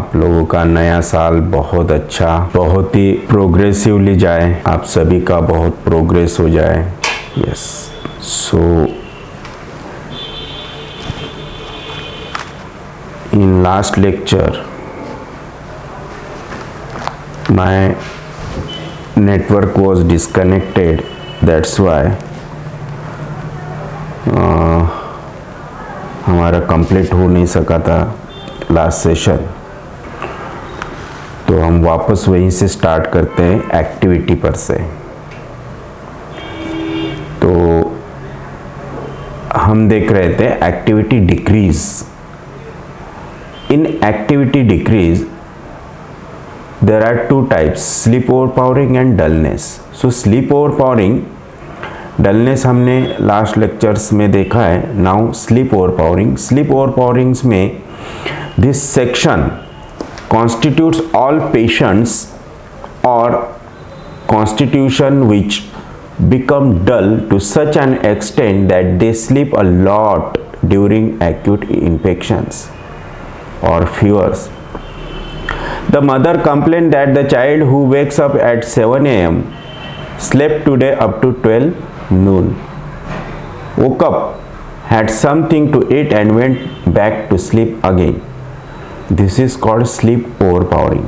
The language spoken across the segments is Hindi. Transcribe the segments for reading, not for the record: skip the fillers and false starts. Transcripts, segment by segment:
आप लोगों का नया साल बहुत अच्छा, बहुत ही प्रोग्रेसिवली जाए, आप सभी का बहुत प्रोग्रेस हो जाए। Yes, so in last lecture my network was disconnected, that's why हमारा कंप्लीट हो नहीं सका था लास्ट सेशन। तो हम वापस वहीं से स्टार्ट करते हैं एक्टिविटी पर से। तो हम देख रहे थे activity decrease. In activity decrease there are two types, sleep overpowering and dullness. So sleep overpowering, dullness हमने लास्ट लेक्चर्स में देखा है। Now sleep overpowering, sleep overpowering में this section constitutes all patients or constitution which become dull to such an extent that they sleep a lot during acute infections or fevers. The mother complained that the child who wakes up at 7 a.m. slept today up to 12 noon, woke up, had something to eat and went back to sleep again. This is called sleep overpowering.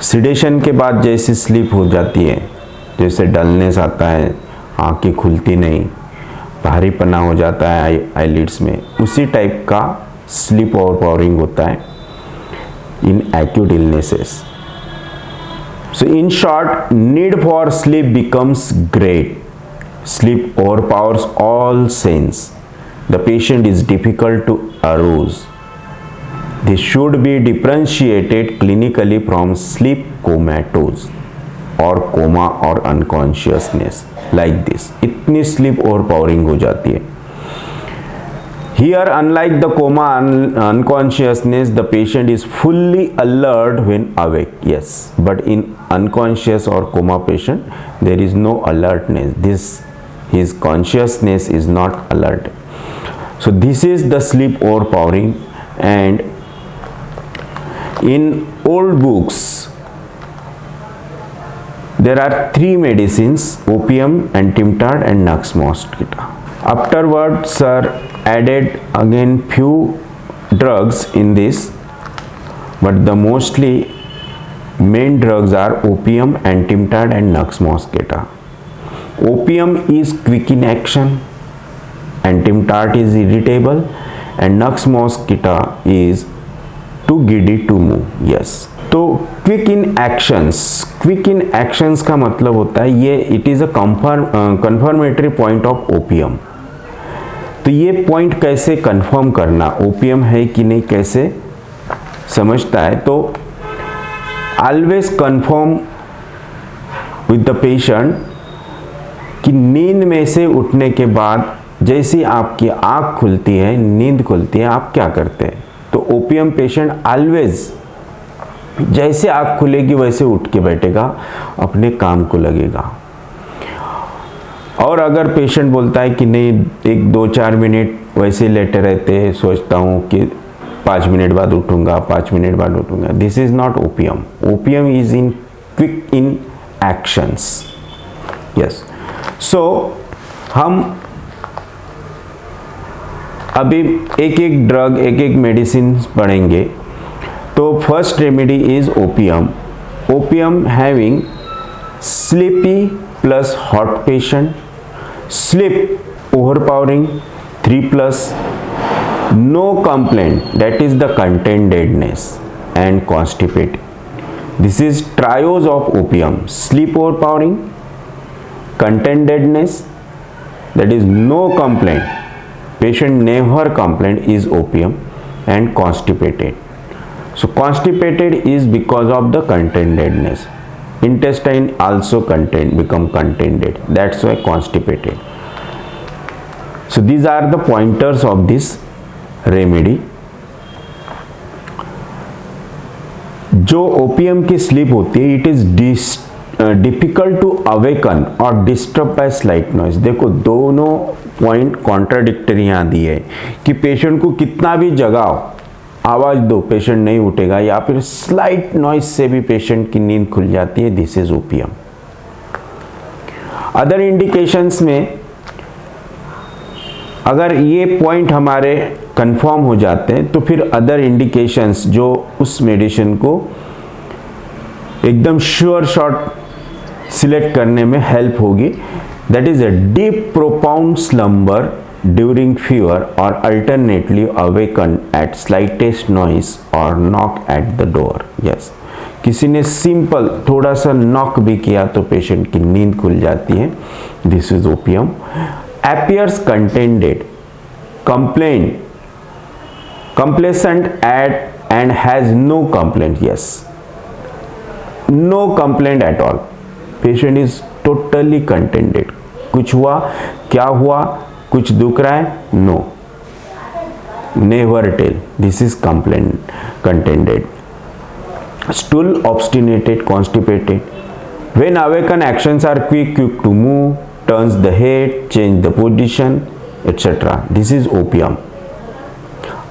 Sedation के बाद जैसी स्लीप हो जाती है, जैसे डलनेस आता है, आँखें खुलती नहीं, भारीपना हो जाता है आईलिड्स में, उसी टाइप का स्लीप ओवरपावरिंग होता है in acute illnesses. So in short, need for sleep becomes great. Sleep overpowers all sense. The patient is difficult to arouse. This should be differentiated clinically from sleep comatose or coma or unconsciousness like this. इतनी sleep overpowering हो जाती है। Here, unlike the coma unconsciousness, the patient is fully alert when awake. Yes, but in unconscious or coma patient, there is no alertness. His consciousness is not alert. So this is the sleep overpowering. And in old books, there are three medicines: opium, antimatad, and nux mosquita. Afterwards, sir added again few drugs in this, but the mostly main drugs are opium, antimatad, and nux mosquita. Opium is quick in action, antimatad is irritable, and nux mosquita is too giddy to move. Yes, तो क्विक इन एक्शंस का मतलब होता है ये it is a confirmatory point of opium. तो ये पॉइंट कैसे कंफर्म करना ओपियम है कि नहीं कैसे समझता है, तो always confirm with the patient कि नींद में से उठने के बाद जैसी आपकी आँख खुलती है, नींद खुलती है, आप क्या करते हैं। तो ओपियम पेशेंट ऑलवेज जैसे आँख खुलेगी वैसे उठ के बैठेगा, अपने काम को लगेगा। और अगर पेशेंट बोलता है कि नहीं 1-2-4 मिनट वैसे लेटे रहते हैं, सोचता हूँ कि 5 मिनट बाद उठूँगा, 5 मिनट बाद उठूँगा, this is not opium. Opium is in quick in actions. Yes, so हम अभी एक एक ड्रग, एक एक मेडिसिन पढ़ेंगे। तो first remedy is opium. Opium having sleepy plus hot patient, sleep overpowering 3+, no complaint, that is the contentedness and constipated. This is trios of opium: sleep overpowering, contentedness, that is no complaint, patient never complained, is opium, and constipated. So constipated is because of the contentedness. Intestine also become contented, that's why constipated. So these are the pointers of this remedy. जो ओपियम की स्लीप होती है, it is difficult to awaken और डिस्टर्ब बाय स्लाइट नॉइज। देखो दोनों पॉइंट कॉन्ट्राडिक्टरी यहाँ दी है कि पेशेंट को कितना भी जगाओ आवाज़ दो पेशेंट नहीं उठेगा, या फिर स्लाइट नॉइज से भी पेशेंट की नींद खुल जाती है, this is opium. Other indications में अगर ये पॉइंट हमारे कंफर्म हो जाते हैं तो फिर अदर इंडिकेशंस जो उस मेडिसिन को एकदम श्योर शॉट सिलेक्ट करने में हेल्प होगी, that is a deep profound slumber during fever और alternately awaken at slightest noise और knock at the door. Yes, किसी ने सिंपल थोड़ा सा नॉक भी किया तो पेशेंट की नींद खुल जाती है, this is opium. appears contented, complacent and has no complaint, yes, no complaint at all, patient is totally contented, कुछ हुआ, क्या हुआ, कुछ दुख रहा है, no, never tell, this is contented। stool obstinated, constipated, when awakened actions are quick to move, turns the head, change the position, etc. This is opium.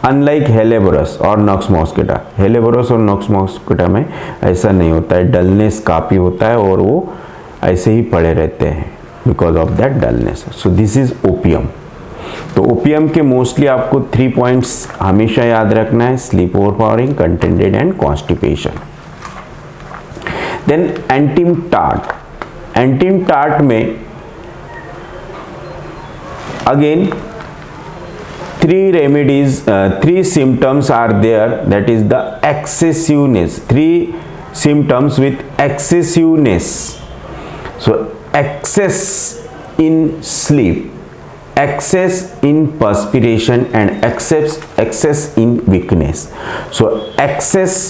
Unlike Helleborus और Nux mosquita, Helleborus और Nux mosquita में ऐसा नहीं होता है, डलनेस काफ़ी होता है और वो ऐसे ही पड़े रहते हैं because of that dullness. So this is opium. तो ओपियम के मोस्टली आपको 3 पॉइंट्स हमेशा याद रखना है, sleep overpowering, contented and constipation. Then antim tart, antim tart में again 3 remedies, 3 symptoms are there, that is the excessiveness, 3 symptoms with excessiveness. So excess in sleep, excess in perspiration and excess in weakness. So excess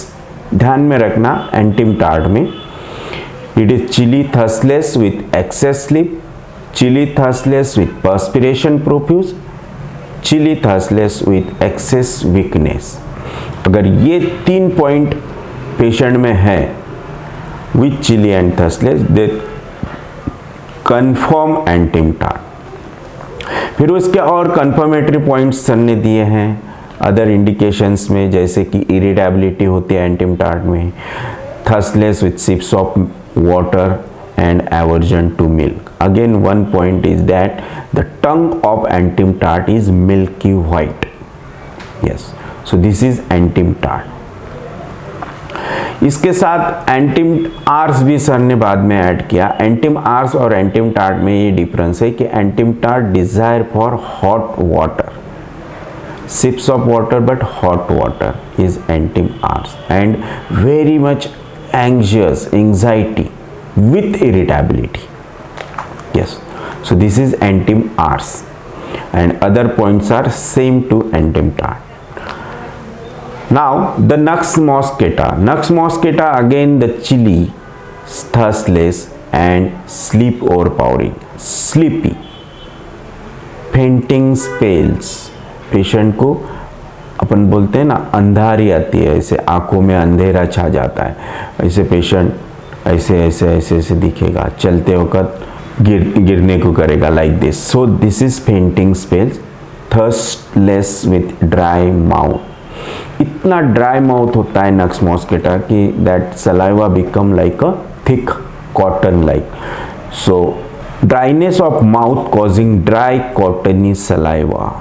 ध्यान में रखना एंटिम टार्ट में, it is chilly thirstless with excess sleep, chilly thirstless with perspiration profuse, chilly thirstless with excess weakness। अगर ये 3 पॉइंट पेशेंट में है with chilly and thirstless, they confirm antim tart. फिर उसके और कंफर्मेटरी पॉइंट्स सर ने दिए हैं अदर इंडिकेशंस में, जैसे कि इरिटेबिलिटी होती है एंटिम टार्ट में, thirstless with sips of water and aversion to milk. Again, one point is that the tongue of entim tart is milky white. Yes, so this is entim tart। इसके साथ एंटिम आर्स भी सर ने बाद में ऐड किया। एंटिम आर्स और एंटिम टार्ट में ये डिफरेंस है कि antim tart desire for hot water, sips of water but hot water is entim ars, and very much anxious, anxiety with irritability. Yes, so this is entim ars, and other points are same to entim tart. Now the Nux mosquita. Nux mosquita again the chilly, thirstless and sleep overpowering, sleepy, fainting spells, patient को अपन बोलते हैं ना अंधारी आती है, ऐसे आंखों में अंधेरा छा जाता है, ऐसे पेशेंट ऐसे ऐसे ऐसे ऐसे दिखेगा, चलते वक्त गिरने को करेगा, like this. So this is fainting spells, thirstless with dry mouth, इतना ड्राई माउथ होता है नक्स मॉस्किटा कि that saliva become like a thick cotton like. So dryness of mouth causing dry cottony saliva,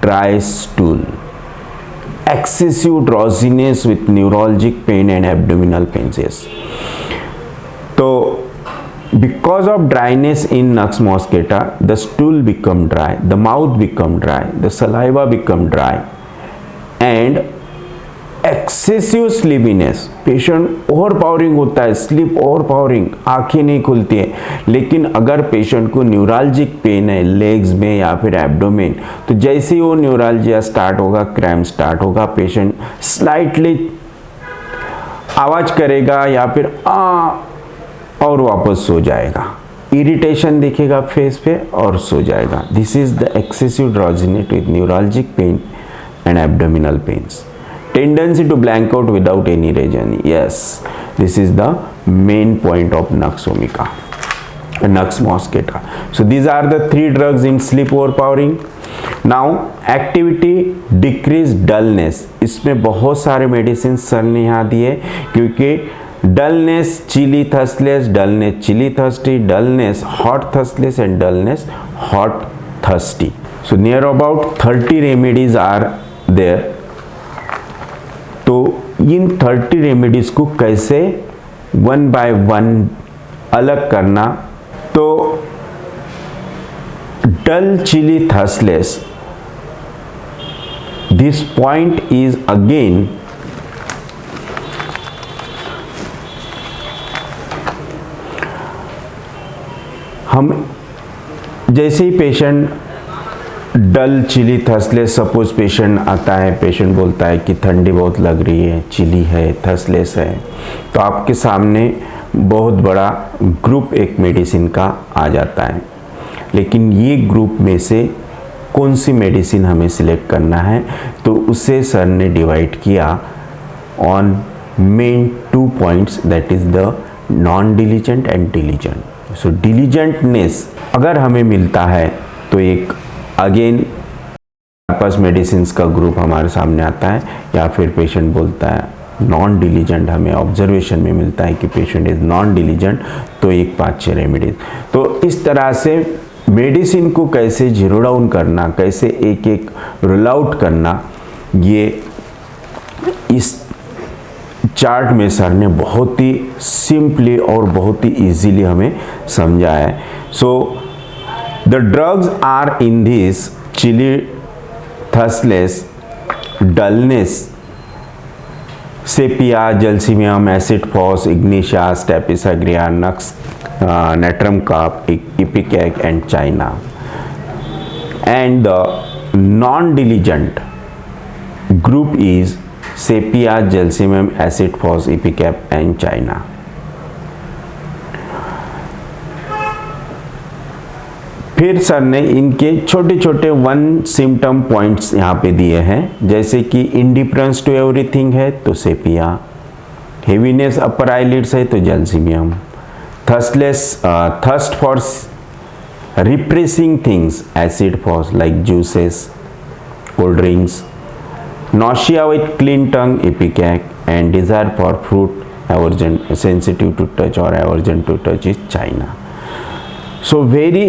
dry stool, excessive drowsiness with neuralgic pain and abdominal pains. Yes, so because of dryness in Nux mosquita, the stool become dry, the mouth become dry, the saliva become dry, and excessive sleepiness, patient overpowering होता है, स्लीप ओवरपावरिंग, आंखें नहीं खुलती है। लेकिन अगर पेशेंट को न्यूरालजिक पेन है लेग्स में या फिर एब्डोमेन, तो जैसे ही वो न्यूरालजिया स्टार्ट होगा, क्रैम्प स्टार्ट होगा, पेशेंट स्लाइटली आवाज करेगा या फिर और वापस सो जाएगा, इरिटेशन दिखेगा फेस पे और सो जाएगा। This is the excessive drowsiness with neuralgic pain and abdominal pains, tendency to blank out without any reason. Yes, this is the main point of Nux mosquita. So these are the 3 drugs in sleep overpowering. Now activity decrease dullness, इसमें बहुत सारे मेडिसिन सर ने यहाँ दिए, क्योंकि dullness chilly thirstless, dullness chilly thirsty, dullness hot thirstless and dullness hot thirsty. So near about 30 remedies are there. तो इन 30 रेमेडीज को कैसे वन बाय वन अलग करना. तो dull chilly thirstless, this point is again हम जैसे ही patient dull chilly thirstless, suppose patient आता है, पेशेंट बोलता है कि ठंडी बहुत लग रही है, चिली है, थर्स्टलेस है, तो आपके सामने बहुत बड़ा ग्रुप एक मेडिसिन का आ जाता है. लेकिन ये ग्रुप में से कौन सी मेडिसिन हमें सिलेक्ट करना है, तो उसे सर ने डिवाइड किया on main 2 points, that is the non diligent and diligent. So diligentness अगर हमें मिलता है तो एक अगेन पास मेडिसिन का ग्रुप हमारे सामने आता है, या फिर पेशेंट बोलता है नॉन डिलीजेंट, हमें ऑब्जर्वेशन में मिलता है कि पेशेंट इज नॉन डिलीजेंट, तो एक 5-6 रेमेडीज. तो इस तरह से मेडिसिन को कैसे जीरो डाउन करना, कैसे एक एक रूल आउट करना, ये इस चार्ट में सर ने बहुत ही सिंपली और बहुत ही इजीली हमें समझाया है. So the drugs are in this chilly thirstless, dullness, sepia, gelsemium, acid phos, ignatia, staphysagria, nux, natrum carp, ipecac and china. And the non-diligent group is sepia, gelsemium, acid phos, ipecac and china. फिर सर ने इनके छोटे छोटे 1 सिम्टम पॉइंट्स यहाँ पे दिए हैं, जैसे कि इंडिफरेंस टू एवरीथिंग है तो सेपिया, हेवीनेस अपर आईलिड्स है तो जल्सीमियम, thirst for repressing things, acid phos like juices, cold drinks, nausea with clean tongue, ipecac, and desire for fruit, aversion, sensitive to touch or aversion to touch is china. So very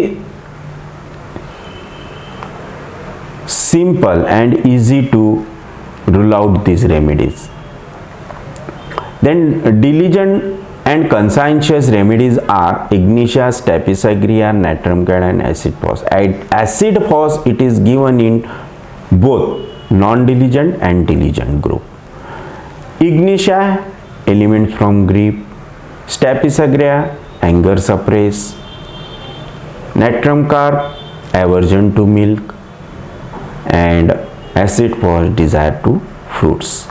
simple and easy to rule out these remedies. Then diligent and conscientious remedies are ignitia, stepisagria, natrum carp and acid phos. Acid phos it is given in both non-diligent and diligent group. Ignitia elements from grief, stepisagria anger suppress, natrum carp aversion to milk, and acid phos desire to fruits.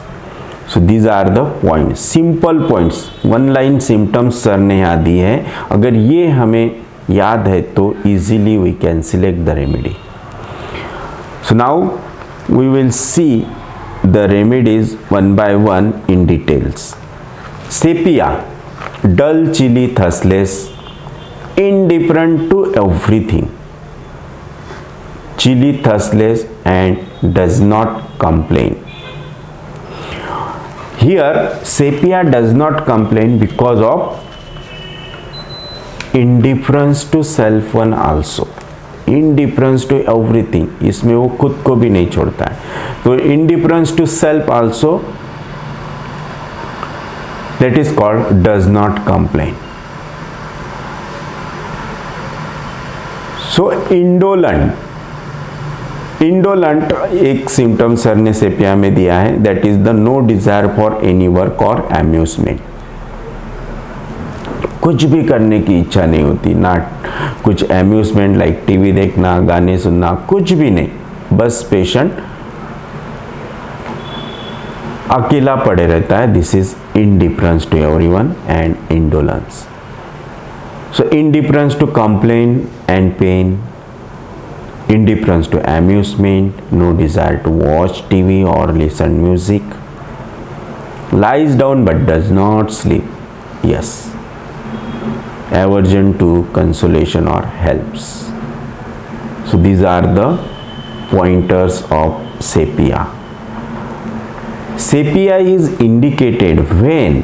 So these are the points, simple points, 1 line symptoms sir ने यहाँ दी है. अगर ये हमें याद है तो easily we can select the remedy. So now we will see the remedies one by one in details. Sepia, dull chilly thirstless, indifferent to everything, chilly thirstless and does not complain. Here sepia does not complain because of indifference to self one also, indifference to everything, इसमें वो खुद को भी नहीं छोड़ता है, तो indifference to self also, that is called does not complain. So indolent, indolent एक सिम्टम सर ने सेपिया में दिया है, that is the no desire for any work और एम्यूजमेंट. कुछ भी करने की इच्छा नहीं होती, ना कुछ एम्यूजमेंट लाइक टीवी देखना, गाने सुनना, कुछ भी नहीं, बस पेशेंट अकेला पड़े रहता है. This is indifference to everyone and indolence. So indifference to complain and pain, indifference to amusement, no desire to watch TV or listen music, lies down but does not sleep, yes, aversion to consolation or helps. So these are the pointers of sepia. Sepia is indicated when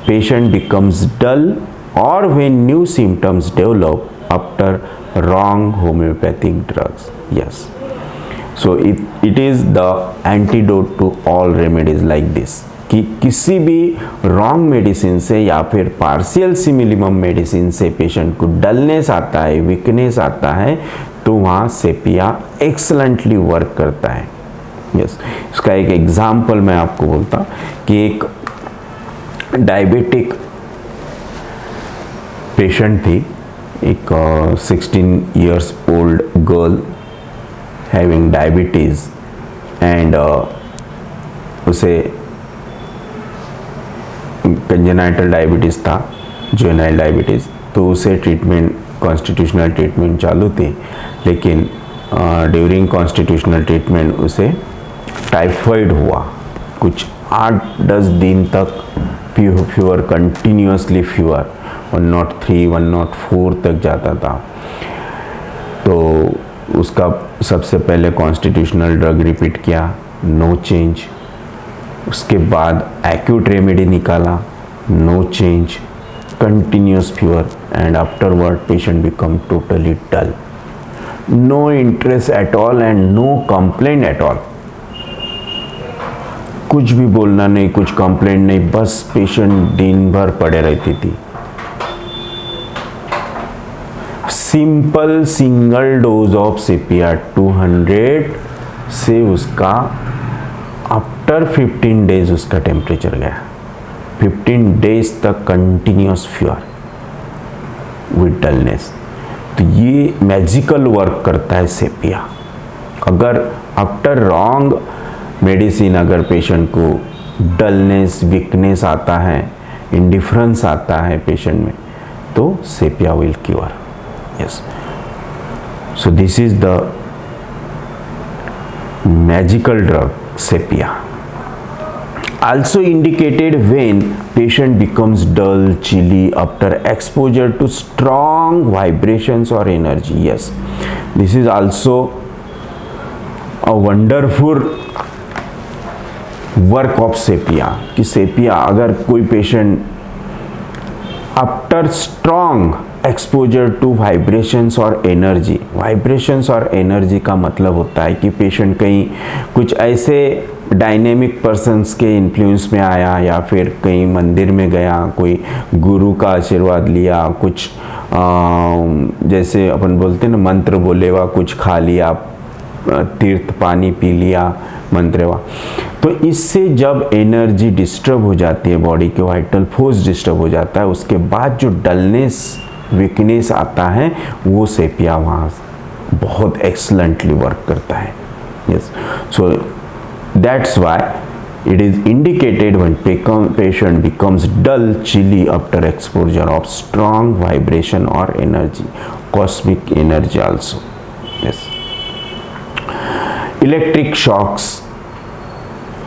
patient becomes dull or when new symptoms develop after wrong homeopathic drugs. Yes. So it is the antidote to all remedies like this कि किसी भी रॉन्ग मेडिसिन से या फिर पार्शियल सिमिलिमम मेडिसिन से पेशेंट को डलनेस आता है, वीकनेस आता है, तो वहाँ सेपिया एक्सलेंटली वर्क करता है. यस, इसका एक एग्जाम्पल मैं आपको बोलता कि एक डायबिटिक पेशेंट थी, एक 16 years old girl having diabetes and उसे कंजेनाइटल डायबिटीज़ था, जुवेनाइल डायबिटीज़, तो उसे ट्रीटमेंट कॉन्स्टिट्यूशनल ट्रीटमेंट चालू थी, लेकिन ड्यूरिंग कॉन्स्टिट्यूशनल ट्रीटमेंट उसे टाइफाइड हुआ. कुछ 8-10 दिन तक फीवर, कंटिन्यूसली फीवर 103, 104 तक जाता था. तो उसका सबसे पहले कॉन्स्टिट्यूशनल ड्रग रिपीट किया, नो चेंज. उसके बाद एक्यूट रेमेडी निकाला, no change, continuous fever, and afterward patient become totally dull, no interest at all and no complaint at all. कुछ भी बोलना नहीं, कुछ कंप्लेंट नहीं, बस पेशेंट दिन भर पड़े रहती थी. Simple single dose of sepia 200 से उसका आफ्टर 15 डेज उसका टेम्परेचर गया. 15 डेज तक कंटिन्यूस फीवर विद डलनेस. तो ये मैजिकल वर्क करता है सेपिया. अगर आफ्टर रॉन्ग मेडिसिन अगर पेशेंट को डलनेस, वीकनेस आता है, इंडिफरेंस आता है पेशेंट में, तो sepia will cure. Yes. So this is the magical drug sepia. Also indicated when patient becomes dull, chilly after exposure to strong vibrations or energy. Yes, this is also a wonderful work of sepia. कि sepia अगर कोई patient after strong exposure to vibrations और एनर्जी. वाइब्रेशंस और एनर्जी का मतलब होता है कि पेशेंट कहीं कुछ ऐसे डायनेमिक पर्सन्स के इन्फ्लुएंस में आया, या फिर कहीं मंदिर में गया, कोई गुरु का आशीर्वाद लिया, कुछ जैसे अपन बोलते हैं ना, मंत्र बोले हुआ, कुछ खा लिया, तीर्थ पानी पी लिया, मंत्र हुआ. तो इससे जब एनर्जी डिस्टर्ब हो जाती है, बॉडी के वाइटल फोर्स डिस्टर्ब हो जाता है, उसके बाद जो डलनेस, वीकनेस आता है, वो सेपिया वहाँ बहुत एक्सलेंटली वर्क करता है. Yes, so that's why it is indicated when patient becomes dull, chilly after exposure of strong vibration और energy, cosmic energy also. Yes, electric shocks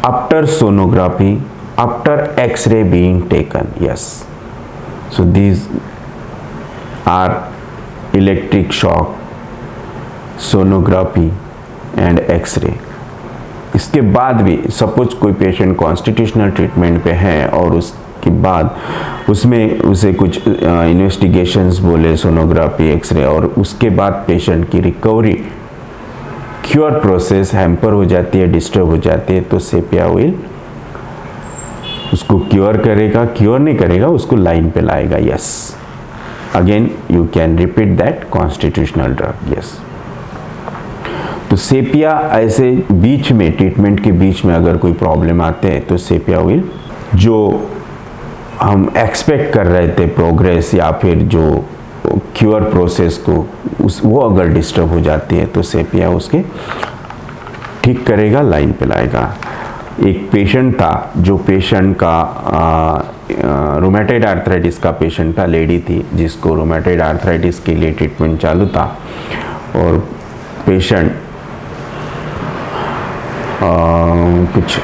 after sonography, after X-ray being taken. Yes, so these are electric shock, sonography and X-ray. इसके बाद भी सपोज कोई पेशेंट कॉन्स्टिट्यूशनल ट्रीटमेंट पे है और उसके बाद उसमें उसे कुछ इन्वेस्टिगेशंस बोले, सोनोग्राफी, एक्स-रे, और उसके बाद पेशेंट की रिकवरी, क्योर प्रोसेस हैम्पर हो जाती है, डिस्टर्ब हो जाती है, तो सेपिया विल उसको क्योर करेगा. क्योर नहीं करेगा, उसको लाइन पे लाएगा. Yes, again you can repeat that constitutional drug. Yes, तो सेपिया ऐसे बीच में, ट्रीटमेंट के बीच में अगर कोई प्रॉब्लम आते हैं, तो सेपिया विल, जो हम एक्सपेक्ट कर रहे थे प्रोग्रेस या फिर जो क्योर प्रोसेस को, वो अगर डिस्टर्ब हो जाती है, तो सेपिया उसके ठीक करेगा, लाइन पे लाएगा. एक पेशेंट था, जो पेशेंट का रोमेटॉइड आर्थराइटिस का पेशेंट था, लेडी थी, जिसको रोमेटॉइड आर्थराइटिस के लिए ट्रीटमेंट चालू था, और पेशेंट कुछ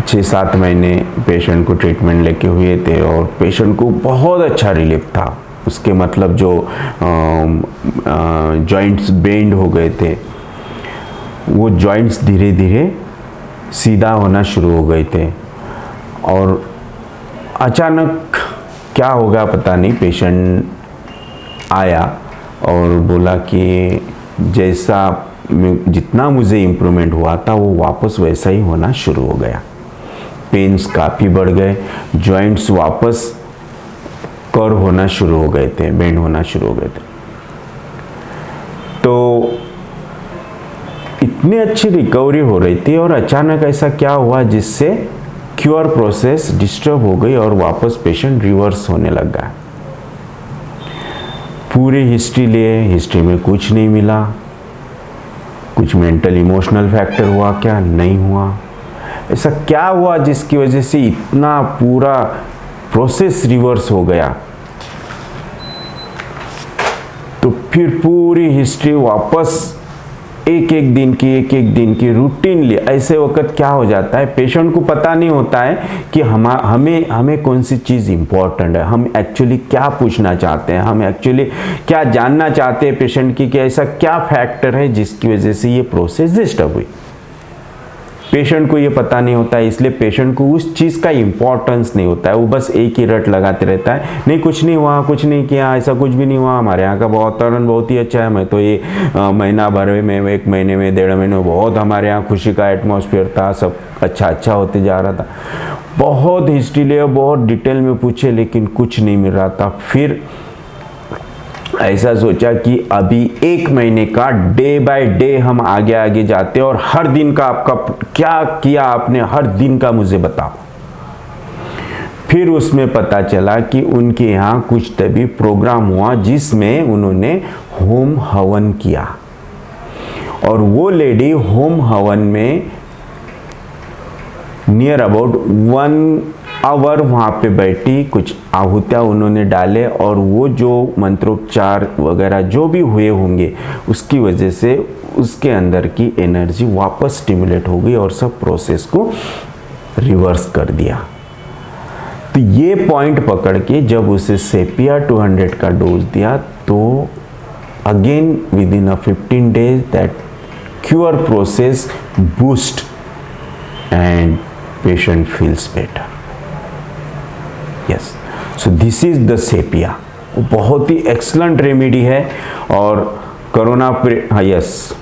6-7 महीने पेशेंट को ट्रीटमेंट लेके हुए थे, और पेशेंट को बहुत अच्छा रिलीफ था. उसके मतलब जो जॉइंट्स बेंड हो गए थे, वो जॉइंट्स धीरे धीरे सीधा होना शुरू हो गए थे। और अचानक क्या होगा पता नहीं, पेशेंट आया और बोला कि जैसा जितना मुझे इम्प्रूवमेंट हुआ था वो वापस वैसा ही होना शुरू हो गया। पेन्स काफ़ी बढ़ गए, जॉइंट्स वापस कर्व होना शुरू हो गए थे, बेंड होना शुरू हो गए थे। तो इतनी अच्छी रिकवरी हो रही थी और अचानक ऐसा क्या हुआ जिससे क्योर प्रोसेस डिस्टर्ब हो गई और वापस पेशेंट रिवर्स होने लग गया। पूरी हिस्ट्री लिए, हिस्ट्री में कुछ नहीं मिला। कुछ मेंटल इमोशनल फैक्टर हुआ क्या? नहीं हुआ। ऐसा क्या हुआ जिसकी वजह से इतना पूरा प्रोसेस रिवर्स हो गया? तो फिर पूरी हिस्ट्री वापस एक एक दिन की रूटीनली, ऐसे वक्त क्या हो जाता है, पेशेंट को पता नहीं होता है कि हमें कौन सी चीज़ इम्पोर्टेंट है, हम एक्चुअली क्या पूछना चाहते हैं, हम एक्चुअली क्या जानना चाहते हैं पेशेंट की, कि ऐसा क्या फैक्टर है जिसकी वजह से ये प्रोसेस डिस्टर्ब हुई। पेशेंट को ये पता नहीं होता है, इसलिए पेशेंट को उस चीज़ का इम्पोर्टेंस नहीं होता है। वो बस एक ही रट लगाते रहता है, नहीं कुछ नहीं हुआ, कुछ नहीं किया, ऐसा कुछ भी नहीं हुआ, हमारे यहाँ का वातावरण बहुत ही अच्छा है, मैं तो ये महीना भर में, एक महीने में, 1.5 महीने में बहुत हमारे यहाँ खुशी का एटमॉस्फेयर था, सब अच्छा होते जा रहा था। बहुत हिस्ट्री लिए, बहुत डिटेल में पूछे, लेकिन कुछ नहीं मिल रहा था। फिर ऐसा सोचा कि अभी 1 महीने का डे बाय डे हम आगे जाते और हर दिन का आपका क्या किया आपने, हर दिन का मुझे बताओ। फिर उसमें पता चला कि उनके यहाँ कुछ तभी प्रोग्राम हुआ जिसमें उन्होंने होम हवन किया, और वो लेडी होम हवन में नियर अबाउट 1 आवर वहाँ पे बैठी, कुछ आहुतियाँ उन्होंने डाले, और वो जो मंत्रोपचार वगैरह जो भी हुए होंगे उसकी वजह से उसके अंदर की एनर्जी वापस स्टिमुलेट हो गई और सब प्रोसेस को रिवर्स कर दिया। तो ये पॉइंट पकड़ के जब उसे सेपिया 200 का डोज दिया, तो again with in 15 days that cure process boost and patient feels better. Yes, so this is the sepia. बहुत ही एक्सलेंट रेमेडी है। और कोरोना हाँ, यस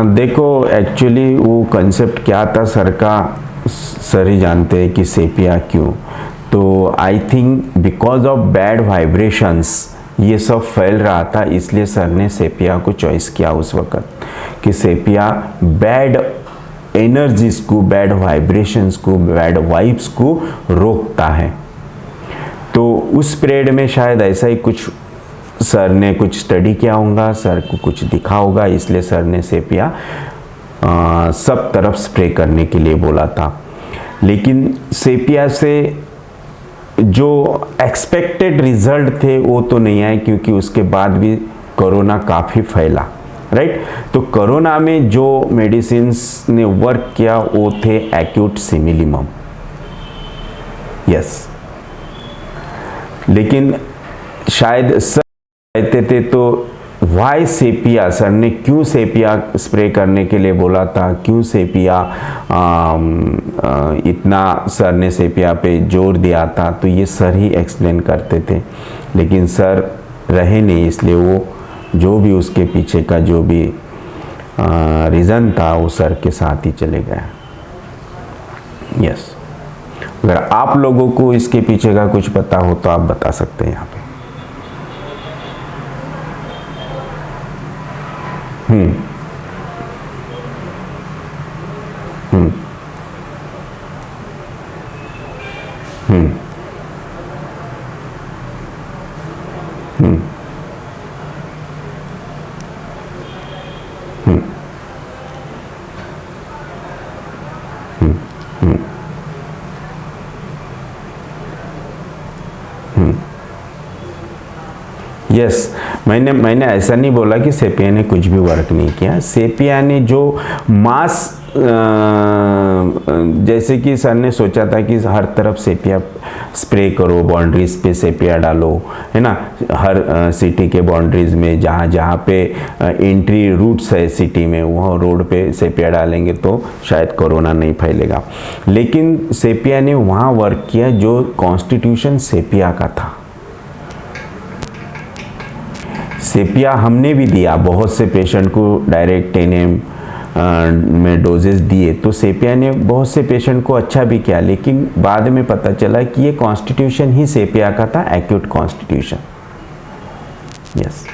देखो एक्चुअली वो कंसेप्ट क्या था सर का, सर ही जानते हैं कि सेपिया क्यों। तो I think because of bad vibrations ये सब फैल रहा था, इसलिए सर ने सेपिया को चॉइस किया उस वक्त, कि सेपिया बैड एनर्जीज को, बैड वाइब्रेशंस को, बैड वाइब्स को रोकता है। तो उस पीरियड में शायद ऐसा ही कुछ सर ने कुछ स्टडी किया होगा, सर को कुछ दिखा होगा, इसलिए सर ने सेपिया सब तरफ स्प्रे करने के लिए बोला था। लेकिन सेपिया से जो एक्सपेक्टेड रिजल्ट थे वो तो नहीं आए, क्योंकि उसके बाद भी कोरोना काफ़ी फैला, राइट। तो कोरोना में जो मेडिसिन्स ने वर्क किया वो थे एक्यूट सिमिलिमम, यस। लेकिन शायद सर कहते थे तो वाई सेपिया, सर ने क्यों सेपिया स्प्रे करने के लिए बोला था, क्यों सेपिया इतना सर ने सेपिया पे जोर दिया था, तो ये सर ही एक्सप्लेन करते थे। लेकिन सर रहे नहीं, इसलिए वो जो भी उसके पीछे का जो भी रीज़न था वो सर के साथ ही चले गए। यस, अगर आप लोगों को इसके पीछे का कुछ पता हो तो आप बता सकते हैं यहाँ पे। हम्म हम्म हम्म हम्म हम्म हम्म यस, मैंने ऐसा नहीं बोला कि सेपिया ने कुछ भी वर्क नहीं किया। सेपिया ने जो मास, जैसे कि सर ने सोचा था कि हर तरफ सेपिया स्प्रे करो, बाउंड्रीज पे सेपिया डालो, है ना, हर सिटी के बाउंड्रीज में जहाँ जहाँ पे एंट्री रूट्स है सिटी में, वहाँ रोड पे सेपिया डालेंगे तो शायद कोरोना नहीं फैलेगा। लेकिन सेपिया ने वहाँ वर्क किया जो कॉन्स्टिट्यूशन सेपिया का था। सेपिया हमने भी दिया, बहुत से पेशेंट को डायरेक्ट 10 ml में डोजेस दिए, तो सेपिया ने बहुत से पेशेंट को अच्छा भी किया। लेकिन बाद में पता चला कि ये कॉन्स्टिट्यूशन ही सेपिया का था, एक्यूट कॉन्स्टिट्यूशन। Yes,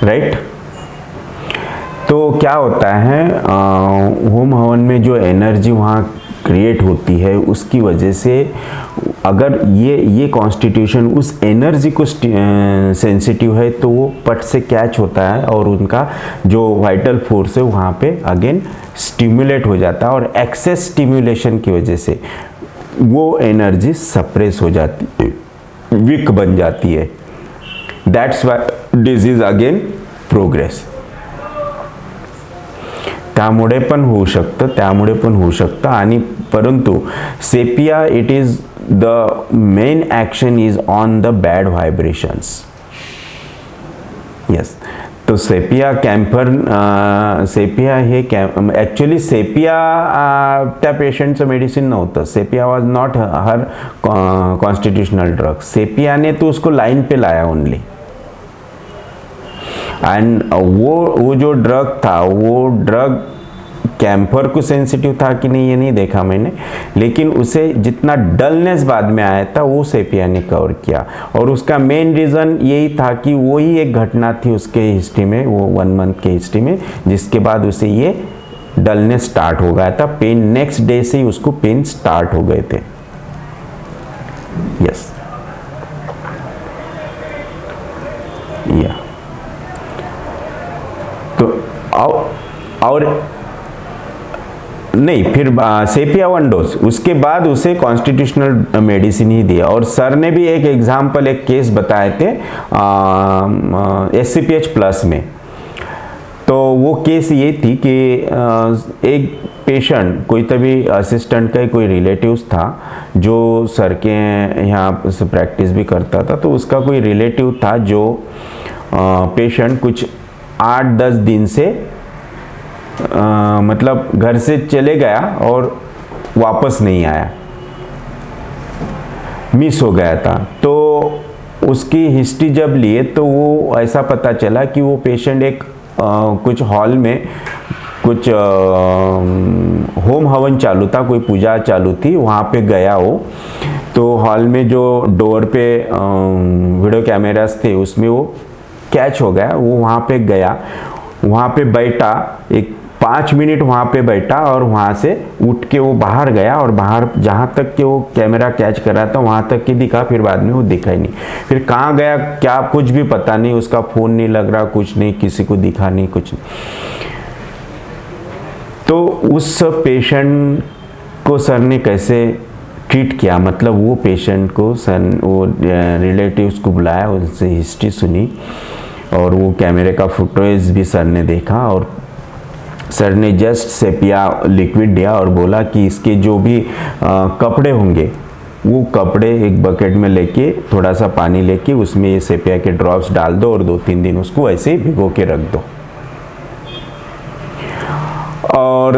right. तो क्या होता है, होम हवन में जो एनर्जी वहाँ क्रिएट होती है, उसकी वजह से अगर ये कॉन्स्टिट्यूशन उस एनर्जी को सेंसिटिव है तो वो पट से कैच होता है और उनका जो वाइटल फोर्स है वहाँ पे अगेन स्टिमुलेट हो जाता है, और एक्सेस स्टिमुलेशन की वजह से वो एनर्जी सप्रेस हो जाती है, वीक बन जाती है। That's why disease again progress. त्यामुळे पण होऊ शकतं आणि परंतु sepia it is the main action is on the bad vibrations. Yes, तो सेपिया कॅम्फर, सेपिया हे ॲक्च्युली सेपिया त्या पेशंटचं मेडिसिन नव्हतं। Sepia was not her constitutional drug. Sepia ने तो उसको लाइन पे लाया ओनली, एंड वो जो ड्रग था, वो ड्रग कैम्फर को सेंसिटिव था कि नहीं ये नहीं देखा मैंने, लेकिन उसे जितना डलनेस बाद में आया था वो सेपिया ने कवर किया। और उसका मेन रीज़न यही था कि वो ही एक घटना थी उसके हिस्ट्री में, वो 1 मंथ के हिस्ट्री में, जिसके बाद उसे ये डलनेस स्टार्ट हो गया था। पेन नेक्स्ट डे से ही उसको पेन स्टार्ट हो गए थे। यस, या तो और नहीं, फिर सेपिया 1 डोज, उसके बाद उसे कॉन्स्टिट्यूशनल मेडिसिन ही दिया। और सर ने भी एक एग्जाम्पल, एक केस बताए थे SCPH प्लस में। तो वो केस ये थी कि एक पेशेंट, कोई तभी असिस्टेंट का कोई रिलेटिव्स था जो सर के यहाँ से प्रैक्टिस भी करता था। तो उसका कोई रिलेटिव था जो पेशेंट कुछ 8-10 दिन से मतलब घर से चले गया और वापस नहीं आया, मिस हो गया था। तो उसकी हिस्ट्री जब लिए तो वो ऐसा पता चला कि वो पेशेंट एक कुछ हॉल में कुछ होम हवन चालू था, कोई पूजा चालू थी, वहाँ पे गया वो। तो हॉल में जो डोर पे वीडियो कैमरास थे उसमें वो कैच हो गया। वो वहाँ पे गया, वहाँ पे बैठा, एक 5 मिनट वहाँ पे बैठा और वहाँ से उठ के वो बाहर गया। और बाहर जहाँ तक के वो कैमरा कैच कर रहा था वहाँ तक की दिखा, फिर बाद में वो दिखा ही नहीं। फिर कहाँ गया क्या कुछ भी पता नहीं, उसका फ़ोन नहीं लग रहा, कुछ नहीं, किसी को दिखा नहीं, कुछ नहीं। तो उस पेशेंट को सर ने कैसे ट्रीट किया, मतलब वो पेशेंट को सर, वो रिलेटिव्स को बुलाया, उनसे हिस्ट्री सुनी और वो कैमरे का फुटेज भी सर ने देखा। और सर ने जस्ट सेपिया लिक्विड दिया और बोला कि इसके जो भी कपड़े होंगे वो कपड़े एक बकेट में लेके, थोड़ा सा पानी लेके उसमें ये सेपिया के ड्रॉप्स डाल दो और 2-3 दिन उसको ऐसे ही भिगो के रख दो। और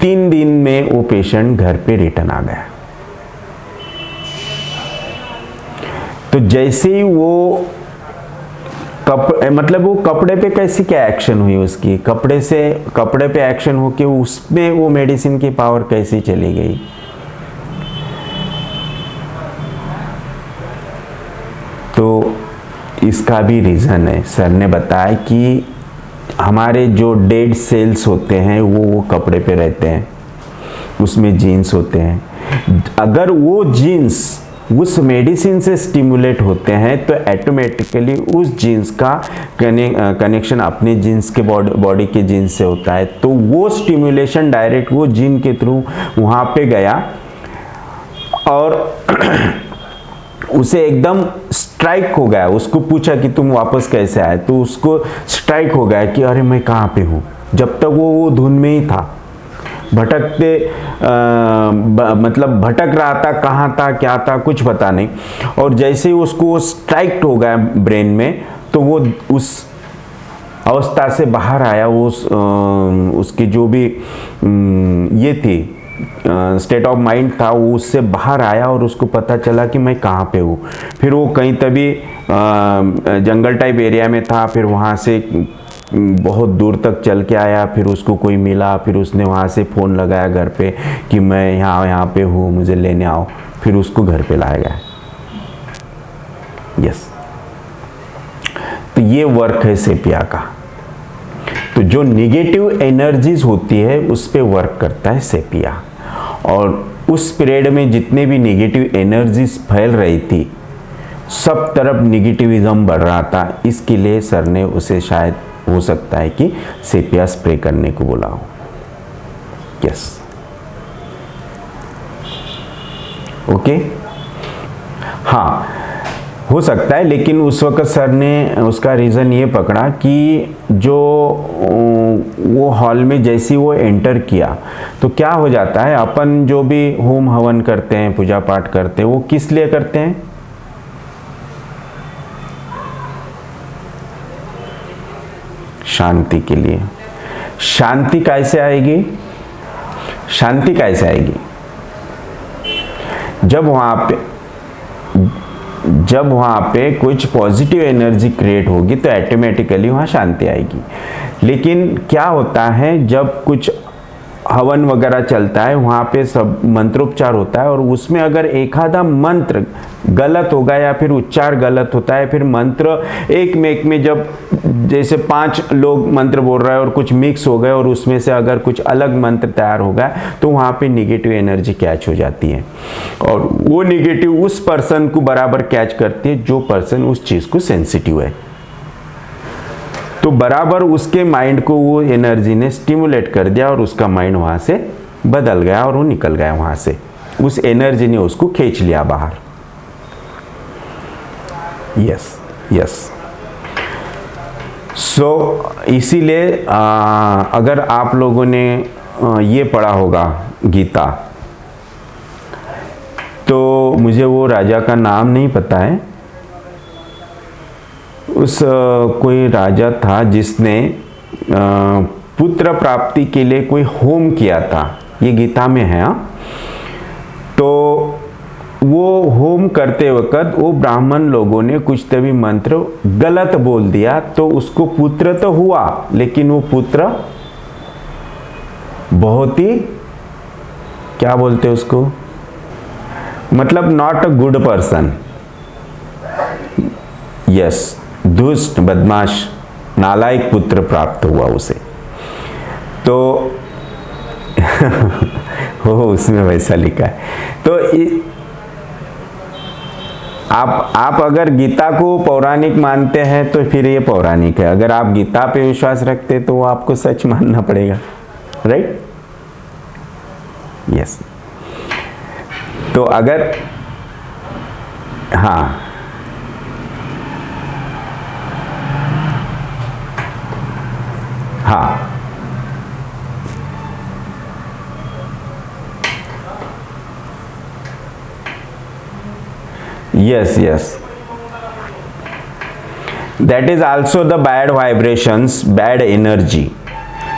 3 दिन में वो पेशेंट घर पे रिटर्न आ गया। तो जैसे ही वो मतलब वो कपड़े पे कैसी क्या एक्शन हुई उसकी, कपड़े पे एक्शन होके उसमें वो मेडिसिन की पावर कैसी चली गई। तो इसका भी रीज़न है। सर ने बताया कि हमारे जो डेड सेल्स होते हैं वो कपड़े पे रहते हैं, उसमें जीन्स होते हैं। अगर वो जीन्स उस मेडिसिन से स्टिमुलेट होते हैं तो ऑटोमेटिकली उस जीन्स का कनेक्शन अपने जीन्स के बॉडी के जीन्स से होता है। तो वो स्टिमुलेशन डायरेक्ट वो जीन के थ्रू वहाँ पे गया और उसे एकदम स्ट्राइक हो गया। उसको पूछा कि तुम वापस कैसे आए, तो उसको स्ट्राइक हो गया कि अरे मैं कहाँ पे हूँ। जब तक वो धुन में ही था, भटकते मतलब भटक रहा था, कहाँ था क्या था कुछ पता नहीं। और जैसे ही उसको स्ट्राइक हो गया ब्रेन में, तो वो उस अवस्था से बाहर आया। वो उसकी जो भी ये थी स्टेट ऑफ माइंड था, वो उससे बाहर आया और उसको पता चला कि मैं कहाँ पे हूँ। फिर वो कहीं तभी जंगल टाइप एरिया में था, फिर वहाँ से बहुत दूर तक चल के आया, फिर उसको कोई मिला, फिर उसने वहाँ से फ़ोन लगाया घर पे कि मैं यहाँ पे हूँ, मुझे लेने आओ। फिर उसको घर पे लाया गया। यस, तो ये वर्क है सेपिया का। तो जो निगेटिव एनर्जीज होती है उस पे वर्क करता है सेपिया। और उस पीरियड में जितने भी निगेटिव एनर्जीज फैल रही थी, सब तरफ निगेटिविज्म बढ़ रहा था। इसके लिए सर ने उसे शायद हो सकता है कि सेपिया स्प्रे करने को बोला हो। यस, ओके, हाँ हो सकता है। लेकिन उस वक्त सर ने उसका रीज़न ये पकड़ा कि जो वो हॉल में जैसे वो एंटर किया, तो क्या हो जाता है, अपन जो भी होम हवन करते हैं, पूजा पाठ करते हैं, वो किस लिए करते हैं? शांति के लिए। शांति कैसे आएगी? शांति कैसे आएगी? जब वहाँ पे कुछ पॉजिटिव एनर्जी क्रिएट होगी तो ऑटोमेटिकली वहाँ शांति आएगी। लेकिन क्या होता है, जब कुछ हवन वगैरह चलता है, वहाँ पे सब मंत्रोच्चार होता है, और उसमें अगर एक आधा मंत्र गलत होगा या फिर उच्चार गलत होता है, फिर मंत्र एक में जब जैसे 5 लोग मंत्र बोल रहे हैं और कुछ मिक्स हो गए और उसमें से अगर कुछ अलग मंत्र तैयार हो गया, तो वहाँ पे निगेटिव एनर्जी कैच हो जाती है। और वो निगेटिव उस पर्सन को बराबर कैच करती है जो पर्सन उस चीज़ को सेंसिटिव है। तो बराबर उसके माइंड को वो एनर्जी ने स्टिमुलेट कर दिया और उसका माइंड वहाँ से बदल गया और वो निकल गया वहाँ से। उस एनर्जी ने उसको खींच लिया बाहर। Yes yes. सो इसीलिए अगर आप लोगों ने ये पढ़ा होगा गीता, तो मुझे वो राजा का नाम नहीं पता है, उस कोई राजा था जिसने पुत्र प्राप्ति के लिए कोई होम किया था, ये गीता में है। तो वो होम करते वक्त वो ब्राह्मण लोगों ने कुछ तभी मंत्र गलत बोल दिया, तो उसको पुत्र तो हुआ, लेकिन वो पुत्र बहुत ही, क्या बोलते उसको, मतलब not a good person. Yes, दुष्ट, बदमाश, नालायक पुत्र प्राप्त हुआ उसे। तो हो उसमें वैसा लिखा है। तो आप अगर गीता को पौराणिक मानते हैं तो फिर ये पौराणिक है। अगर आप गीता पे विश्वास रखते तो वो आपको सच मानना पड़ेगा, राइट? यस। तो अगर हाँ, हाँ, yes yes, that is also the bad vibrations, bad energy.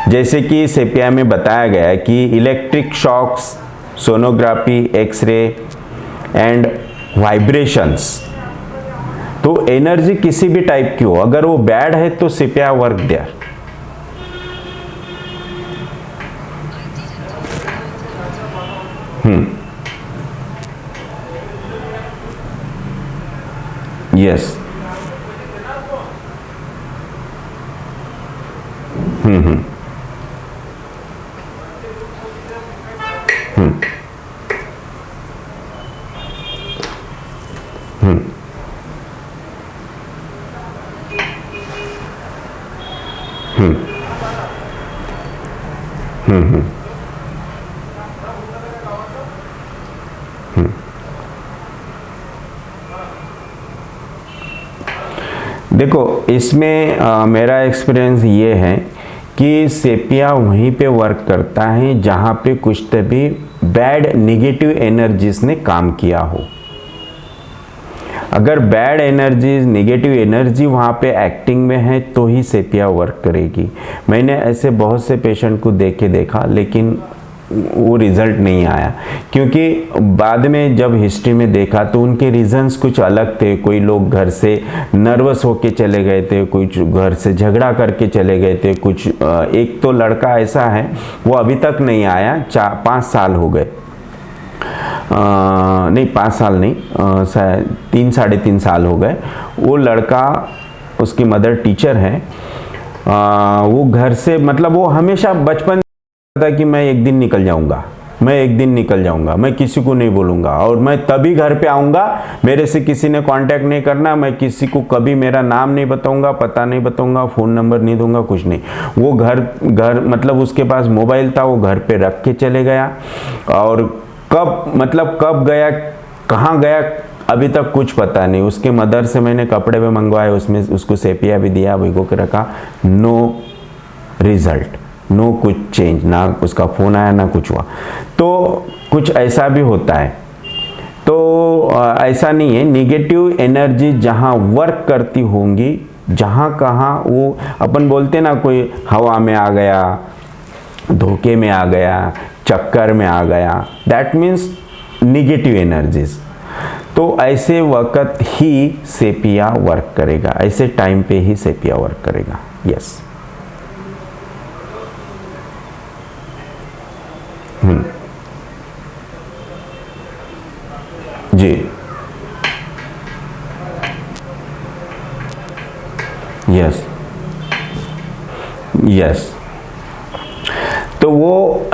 जैसे कि सेपिया में बताया गया है कि electric shocks, sonography, x-ray and vibrations, तो एनर्जी किसी भी टाइप की हो, अगर वो बैड है तो सेपिया वर्क देयर। यस, देखो इसमें मेरा एक्सपीरियंस ये है कि सेपिया वहीं पे वर्क करता है जहाँ पे कुछ तभी बैड नेगेटिव एनर्जीज ने काम किया हो। अगर बैड एनर्जीज नेगेटिव एनर्जी वहाँ पे एक्टिंग में है तो ही सेपिया वर्क करेगी। मैंने ऐसे बहुत से पेशेंट को देखा लेकिन वो रिज़ल्ट नहीं आया, क्योंकि बाद में जब हिस्ट्री में देखा तो उनके रीजंस कुछ अलग थे। कोई लोग घर से नर्वस होके चले गए थे, कुछ घर से झगड़ा करके चले गए थे, कुछ एक तो लड़का ऐसा है वो अभी तक नहीं आया, 5 साल हो गए, नहीं 5 साल नहीं, 3 साढ़े 3 साल हो गए। वो लड़का, उसकी मदर टीचर है, वो घर से मतलब वो हमेशा बचपन था कि मैं एक दिन निकल जाऊंगा, मैं एक दिन निकल जाऊंगा, मैं किसी को नहीं बोलूंगा और मैं तभी घर पे आऊंगा, मेरे से किसी ने कांटेक्ट नहीं करना, मैं किसी को कभी मेरा नाम नहीं बताऊंगा, पता नहीं बताऊंगा, फ़ोन नंबर नहीं दूंगा, कुछ नहीं। वो घर मतलब उसके पास मोबाइल था, वो घर पे रख के चले गया और कब गया, कहाँ गया, अभी तक कुछ पता नहीं। उसके मदर से मैंने कपड़े भी मंगवाए, उसमें उसको सेपिया भी दिया, भिगो के रखा, नो रिजल्ट, नो कुछ चेंज, ना उसका फ़ोन आया ना कुछ हुआ। तो कुछ ऐसा भी होता है। तो ऐसा नहीं है, निगेटिव एनर्जी जहाँ वर्क करती होंगी, जहाँ कहाँ वो अपन बोलते ना, कोई हवा में आ गया, धोखे में आ गया, चक्कर में आ गया, दैट मीन्स निगेटिव एनर्जीज। तो ऐसे वक्त ही सेपिया वर्क करेगा, ऐसे टाइम पे ही सेपिया वर्क करेगा। यस। जी, यस यस। तो वो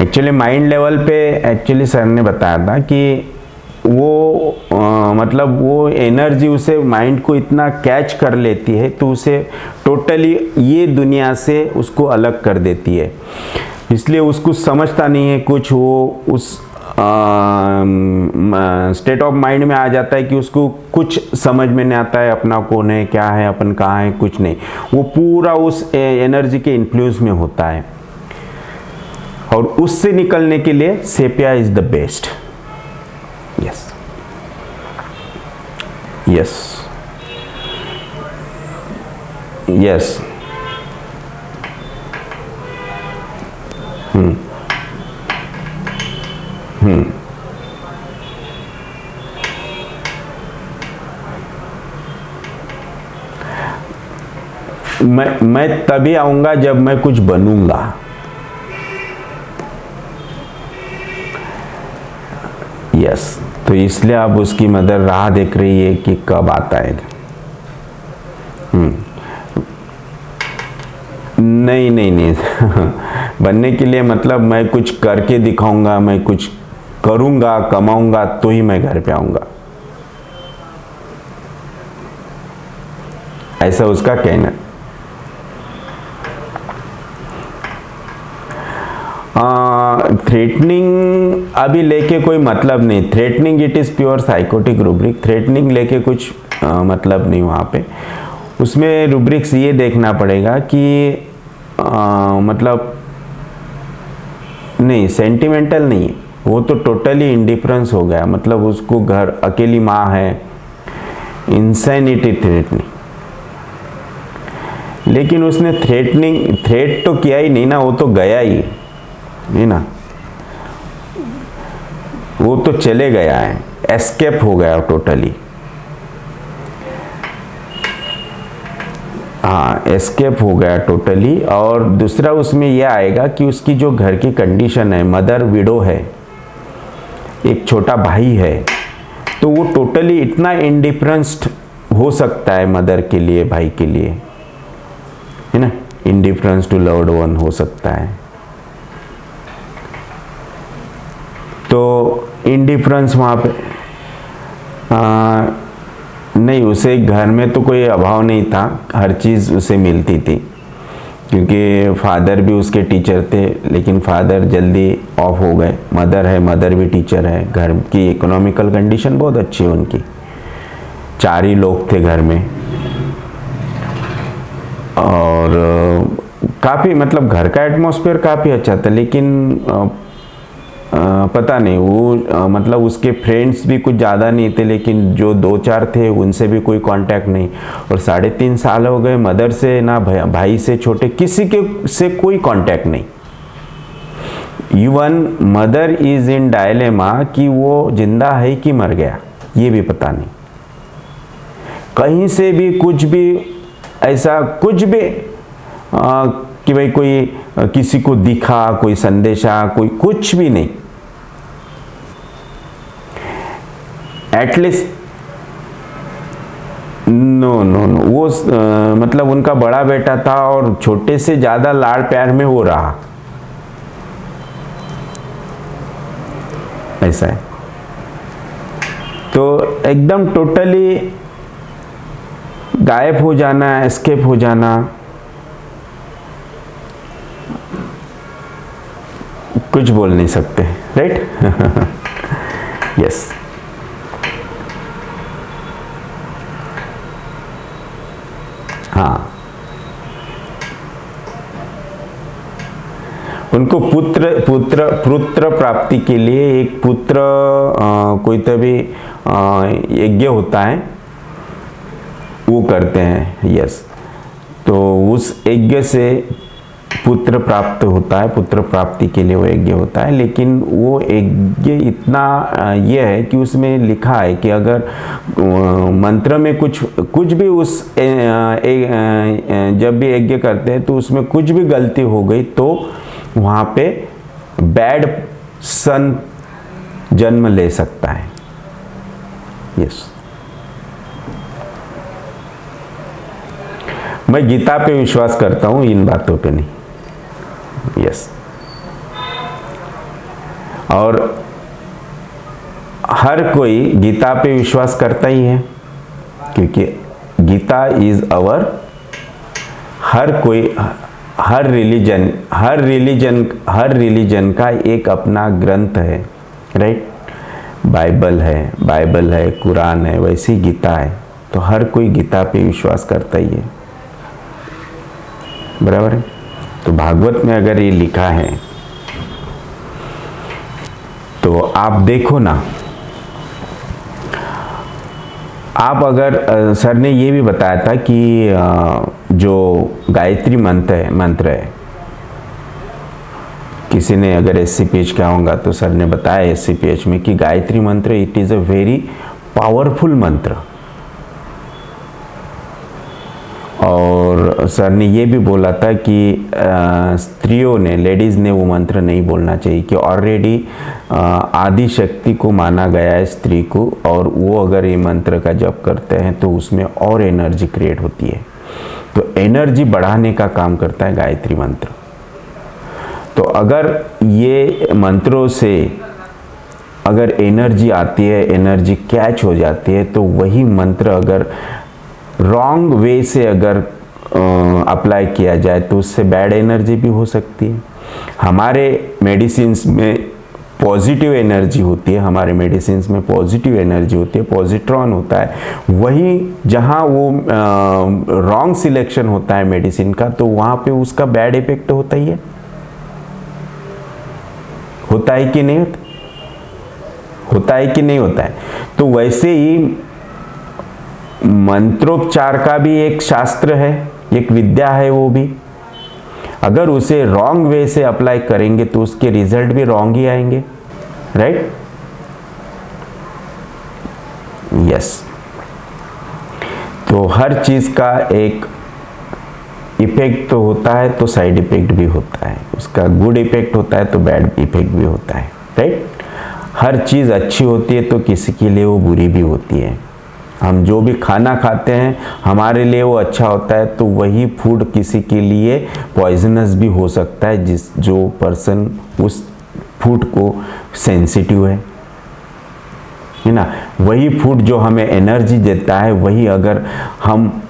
एक्चुअली माइंड लेवल पे एक्चुअली सर ने बताया था कि वो मतलब वो एनर्जी उसे माइंड को इतना कैच कर लेती है तो उसे टोटली ये दुनिया से उसको अलग कर देती है। इसलिए उसको समझता नहीं है कुछ, वो उस स्टेट ऑफ माइंड में आ जाता है कि उसको कुछ समझ में नहीं आता है, अपना कौन है, क्या है, अपन कहाँ है, कुछ नहीं। वो पूरा उस एनर्जी के इन्फ्लुएंस में होता है और उससे निकलने के लिए sepia is the best. Yes yes yes. मैं तभी आऊंगा जब मैं कुछ बनूंगा। यस। तो इसलिए अब उसकी मदर राह देख रही है कि कब आता है। नहीं नहीं नहीं बनने के लिए मतलब मैं कुछ करके दिखाऊंगा, मैं कुछ करूंगा, कमाऊंगा तो ही मैं घर पे आऊंगा, ऐसा उसका कहना। थ्रेटनिंग अभी लेके कोई मतलब नहीं। Threatening it is pure psychotic rubric. Threatening लेके कुछ मतलब नहीं वहाँ पे। उसमें रूब्रिक्स ये देखना पड़ेगा कि मतलब नहीं, सेंटिमेंटल नहीं, वो तो टोटली इंडिफरेंस हो गया। मतलब उसको घर, अकेली माँ है, इंसैनिटी थ्रेटनिंग। लेकिन उसने थ्रेट तो किया ही नहीं ना, वो तो गया ही नहीं ना, वो तो चले गया है, एस्केप हो गया टोटली। हाँ, एस्केप हो गया टोटली। और दूसरा उसमें यह आएगा कि उसकी जो घर की कंडीशन है, मदर विडो है, एक छोटा भाई है, तो वो टोटली इतना इंडिफरेंस्ड हो सकता है मदर के लिए, भाई के लिए, है ना, इंडिफरेंस टू लव्ड वन हो सकता है। तो इंडिफरेंस वहाँ पे नहीं, उसे घर में तो कोई अभाव नहीं था, हर चीज़ उसे मिलती थी, क्योंकि फादर भी उसके टीचर थे, लेकिन फादर जल्दी ऑफ हो गए। मदर है, मदर भी टीचर है, घर की इकोनॉमिकल कंडीशन बहुत अच्छी है उनकी, 4 ही लोग थे घर में, और काफ़ी मतलब घर का एटमॉस्फेयर काफ़ी अच्छा था, लेकिन पता नहीं वो मतलब उसके फ्रेंड्स भी कुछ ज़्यादा नहीं थे, लेकिन जो 2-4 थे उनसे भी कोई कांटेक्ट नहीं। और 3.5 साल हो गए, मदर से ना भाई से छोटे किसी के से कोई कांटेक्ट नहीं। Even mother is in dilemma कि वो जिंदा है कि मर गया, ये भी पता नहीं। कहीं से भी कुछ भी ऐसा कुछ भी कि भाई कोई किसी को दिखा, कोई संदेशा, कोई कुछ भी नहीं। एटलीस्ट नो वो मतलब उनका बड़ा बेटा था और छोटे से ज्यादा लाड़ प्यार में वो रहा, ऐसा है। तो एकदम टोटली गायब हो जाना, एस्केप हो जाना, कुछ बोल नहीं सकते, राइट? यस। हाँ, उनको पुत्र प्राप्ति के लिए एक पुत्र कोई तभी यज्ञ होता है, वो करते हैं। यस, तो उस यज्ञ से पुत्र प्राप्त होता है, पुत्र प्राप्ति के लिए वो यज्ञ होता है। लेकिन वो यज्ञ इतना ये है कि उसमें लिखा है कि अगर मंत्र में कुछ भी उस जब भी यज्ञ करते हैं तो उसमें कुछ भी गलती हो गई तो वहाँ पे बैड सन जन्म ले सकता है। यस, मैं गीता पे विश्वास करता हूँ, इन बातों पे नहीं। यस, और हर कोई गीता पे विश्वास करता ही है, क्योंकि गीता इज आवर, हर कोई, हर रिलीजन का एक अपना ग्रंथ है, राइट? बाइबल है, कुरान है, वैसी गीता है। तो हर कोई गीता पे विश्वास करता ही है, बराबर है। तो भागवत में अगर ये लिखा है तो आप देखो ना, आप अगर सर ने ये भी बताया था कि जो गायत्री मंत्र है, किसी ने अगर SCPH क्या होगा तो सर ने बताया SCPH में कि गायत्री मंत्र it is a very powerful मंत्र। और सर ने ये भी बोला था कि स्त्रियों ने, लेडीज़ ने वो मंत्र नहीं बोलना चाहिए, कि ऑलरेडी आदि शक्ति को माना गया है स्त्री को, और वो अगर ये मंत्र का जप करते हैं तो उसमें और एनर्जी क्रिएट होती है। तो एनर्जी बढ़ाने का काम करता है गायत्री मंत्र। तो अगर ये मंत्रों से अगर एनर्जी आती है, एनर्जी कैच हो जाती है, तो वही मंत्र अगर रॉन्ग वे से अगर अप्लाई किया जाए तो उससे बैड एनर्जी भी हो सकती है। हमारे मेडिसिन्स में पॉजिटिव एनर्जी होती है, हमारे मेडिसिन्स में पॉजिटिव एनर्जी होती है, पॉजिट्रॉन होता है। वही जहाँ वो रॉन्ग सिलेक्शन होता है मेडिसिन का, तो वहाँ पे उसका बैड इफेक्ट होता ही है। होता है कि नहीं होता? होता है कि नहीं होता है? तो वैसे ही मंत्रोपचार का भी एक शास्त्र है, एक विद्या है, वो भी अगर उसे रॉन्ग वे से अप्लाई करेंगे तो उसके रिजल्ट भी रॉन्ग ही आएंगे, राइट? यस। तो हर चीज का एक इफेक्ट तो होता है, तो साइड इफेक्ट भी होता है। उसका गुड इफेक्ट होता है तो बैड इफेक्ट भी होता है, राइट? हर चीज अच्छी होती है तो किसी के लिए वो बुरी भी होती है। हम जो भी खाना खाते हैं हमारे लिए वो अच्छा होता है, तो वही फूड किसी के लिए पॉइजनस भी हो सकता है, जो पर्सन उस फूड को सेंसिटिव है ना। वही फूड जो हमें एनर्जी देता है, वही अगर हम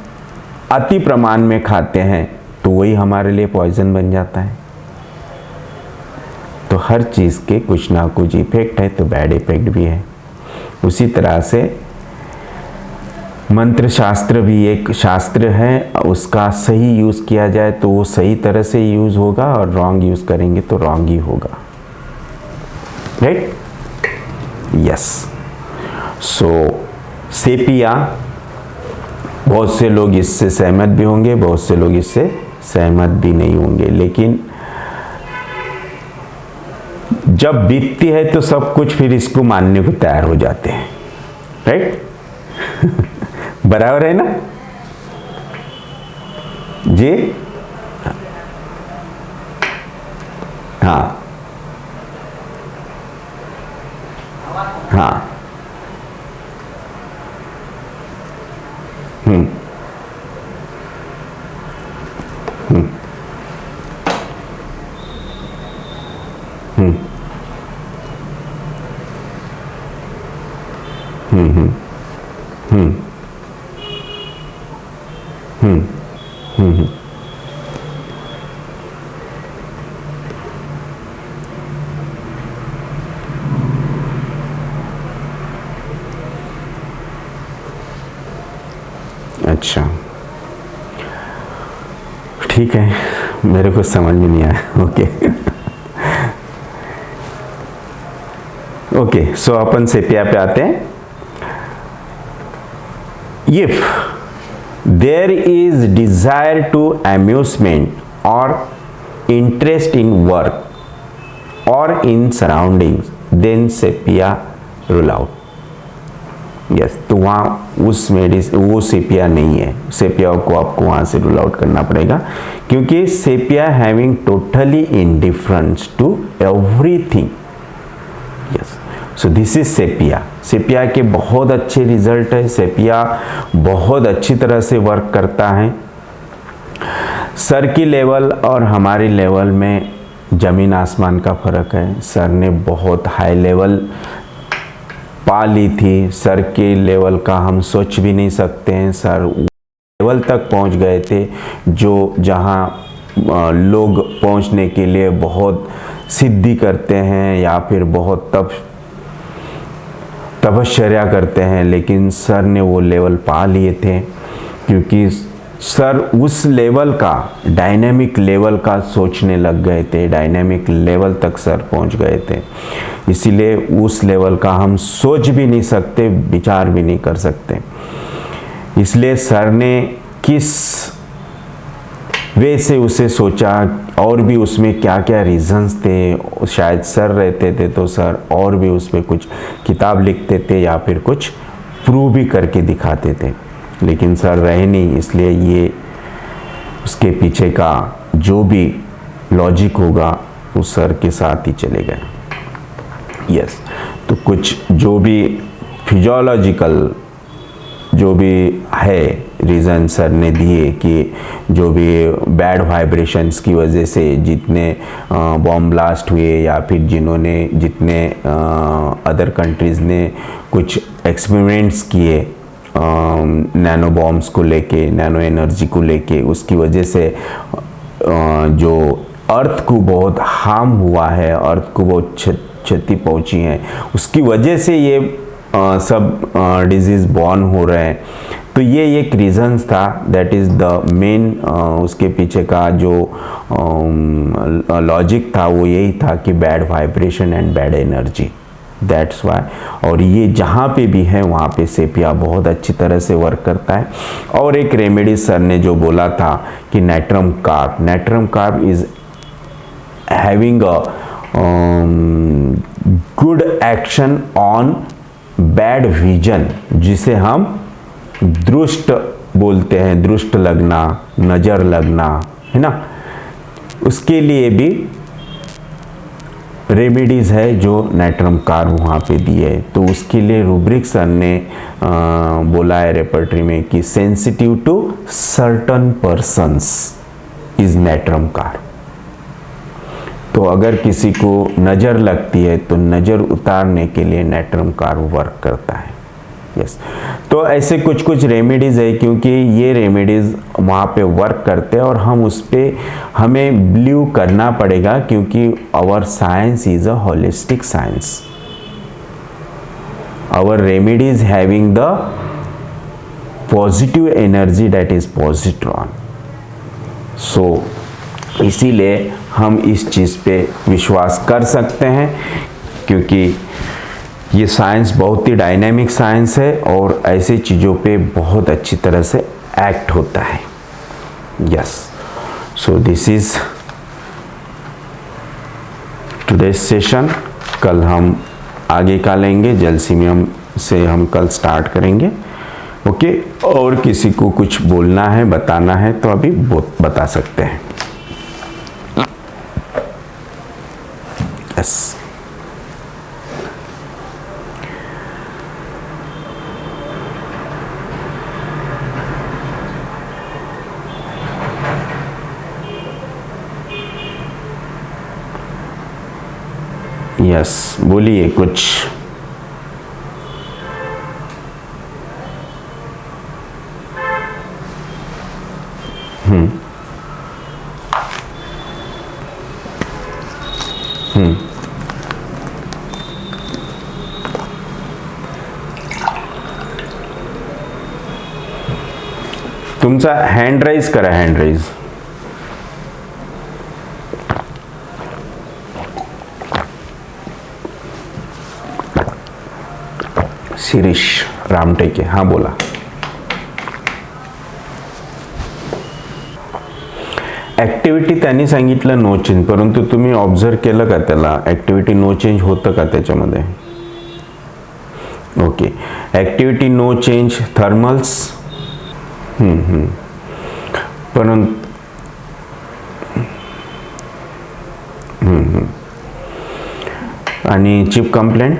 अति प्रमाण में खाते हैं तो वही हमारे लिए पॉइजन बन जाता है। तो हर चीज़ के कुछ ना कुछ इफेक्ट है, तो बैड इफेक्ट भी है। उसी तरह से मंत्र शास्त्र भी एक शास्त्र है, उसका सही यूज़ किया जाए तो वो सही तरह से यूज़ होगा और रॉन्ग यूज़ करेंगे तो रॉन्ग ही होगा, राइट? यस। सो सेपिया, बहुत से लोग इससे सहमत भी होंगे, बहुत से लोग इससे सहमत भी नहीं होंगे, लेकिन जब बीतती है तो सब कुछ फिर इसको मानने को तैयार हो जाते हैं, राइट? बराबर है ना जी? हाँ हाँ। हम्म हम्म हम्म हम्म हम्म हम्म हम्म। अच्छा, ठीक है, मेरे को समझ में नहीं आया। ओके ओके, सो अपन सेपिया पे आते हैं। If there is desire to amusement और इंटरेस्ट इन वर्क और in surroundings, then sepia rule out. Yes, तो वहाँ उस वो सेपिया नहीं है, सेपिया को आपको वहाँ से रूल आउट करना पड़ेगा, क्योंकि sepia having totally indifference to everything. Yes, so this is sepia. Sepia के बहुत अच्छे रिजल्ट है, सेपिया बहुत अच्छी तरह से वर्क करता है। सर की लेवल और हमारी लेवल में ज़मीन आसमान का फ़र्क है। सर ने बहुत हाई लेवल पा ली थी, सर के लेवल का हम सोच भी नहीं सकते हैं। सर लेवल तक पहुंच गए थे जो जहां लोग पहुंचने के लिए बहुत सिद्धि करते हैं या फिर बहुत तपश्चर्या करते हैं, लेकिन सर ने वो लेवल पा लिए थे, क्योंकि सर उस लेवल का, डायनेमिक लेवल का सोचने लग गए थे, डायनेमिक लेवल तक सर पहुंच गए थे। इसीलिए उस लेवल का हम सोच भी नहीं सकते, विचार भी नहीं कर सकते। इसलिए सर ने किस वे से उसे सोचा और भी उसमें क्या क्या रीजंस थे, शायद सर रहते थे तो सर और भी उस पर कुछ किताब लिखते थे या फिर कुछ प्रूव भी करके दिखाते थे, लेकिन सर रहे नहीं, इसलिए ये उसके पीछे का जो भी लॉजिक होगा उस सर के साथ ही चले गए। यस, तो कुछ जो भी फिजियोलॉजिकल जो भी है रीज़न सर ने दिए कि जो भी बैड वाइब्रेशंस की वजह से जितने बॉम्ब ब्लास्ट हुए या फिर जितने अदर कंट्रीज़ ने कुछ एक्सपेरिमेंट्स किए नैनो बॉम्ब्स को लेके, नैनो एनर्जी को लेके, उसकी वजह से जो अर्थ को बहुत हार्म हुआ है, अर्थ को बहुत क्षति पहुंची है, उसकी वजह से ये सब डिजीज़ बॉर्न हो रहे हैं। तो ये एक रीज़न्स था, दैट इज़ द मेन, उसके पीछे का जो लॉजिक था वो यही था कि bad vibration and bad energy, that's why. और ये जहाँ पे भी है वहाँ पे सेपिया बहुत अच्छी तरह से वर्क करता है। और एक रेमेडी सर ने जो बोला था कि nitrum carb is having a good action on bad vision, जिसे हम दृष्ट बोलते हैं, दृष्ट लगना, नज़र लगना, है ना, उसके लिए भी रेमेडीज़ है जो नाइट्रम कार्ब वहाँ पे दिए है। तो उसके लिए रूब्रिक सर ने बोला है रेपर्टरी में कि sensitive to certain persons is natrum carb. तो अगर किसी को नज़र लगती है तो नज़र उतारने के लिए नाइट्रम कार्ब वर्क करता है। यस, तो ऐसे कुछ कुछ रेमेडीज़ है, क्योंकि ये रेमेडीज़ वहाँ पे वर्क करते हैं और हम उस पर हमें बिलीव करना पड़ेगा, क्योंकि our science is a holistic science. Our remedies having the positive energy that is positron. So इसीलिए हम इस चीज़ पे विश्वास कर सकते हैं, क्योंकि ये साइंस बहुत ही डायनामिक साइंस है और ऐसी चीज़ों पे बहुत अच्छी तरह से एक्ट होता है। Yes, so this is today's session. कल हम आगे का लेंगे, जलसीमियम से हम कल स्टार्ट करेंगे। ओके, और किसी को कुछ बोलना है, बताना है तो अभी बता सकते हैं। यस, यस, बोलिए कुछ। तुमचा हँड राईज करा, हँड राईज। शिरीष रामटेके, हाँ बोला। ऍक्टिव्हिटी त्यांनी सांगितलं नो चेंज, परंतु तुम्ही ऑब्झर्व केलं का त्याला? ऍक्टिव्हिटी नो चेंज होतं का त्याच्यामध्ये? Okay, activity no change thermals, परंतु आणि चिप कंप्लेंट,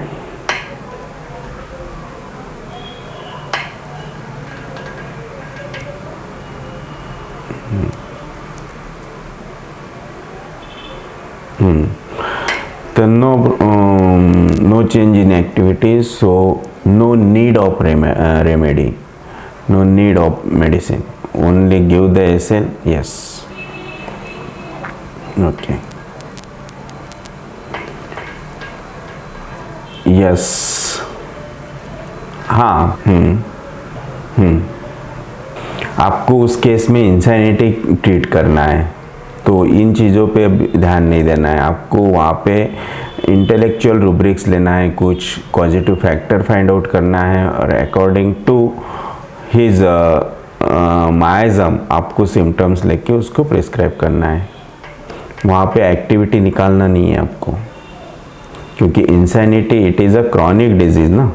तर no change in activity, so no need of remedy, no need of medicine, only give the SL. Yes, okay, yes, हाँ, आपको उस केस में इंसैनिटी ट्रीट करना है, तो इन चीज़ों पे ध्यान नहीं देना है आपको। वहाँ पे इंटेलेक्चुअल रूब्रिक्स लेना है, कुछ पॉजिटिव फैक्टर फाइंड आउट करना है, और अकॉर्डिंग टू हिज माइज़म आपको सिम्टम्स लेके उसको प्रिस्क्राइब करना है। वहाँ पे एक्टिविटी निकालना नहीं है आपको, क्योंकि insanity it is a chronic disease ना।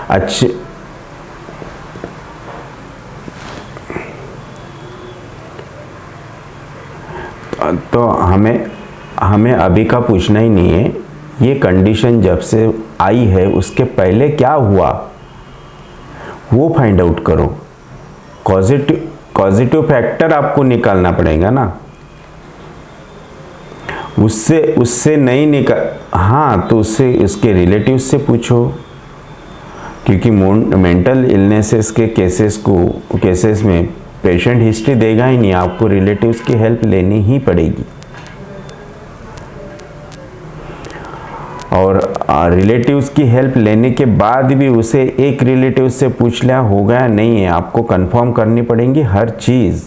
अच्छे, तो हमें अभी का पूछना ही नहीं है, ये कंडीशन जब से आई है उसके पहले क्या हुआ वो फाइंड आउट करो। पॉजिटिव फैक्टर आपको निकालना पड़ेगा ना, उससे नहीं निकाल, हाँ, तो उससे इसके रिलेटिव से पूछो, क्योंकि मेंटल इलनेसेस के केसेस में पेशेंट हिस्ट्री देगा ही नहीं, आपको रिलेटिव्स की हेल्प लेनी ही पड़ेगी। और रिलेटिव्स की हेल्प लेने के बाद भी उसे एक रिलेटिव से पूछ लिया होगा या नहीं है, आपको कंफर्म करनी पड़ेगी हर चीज़,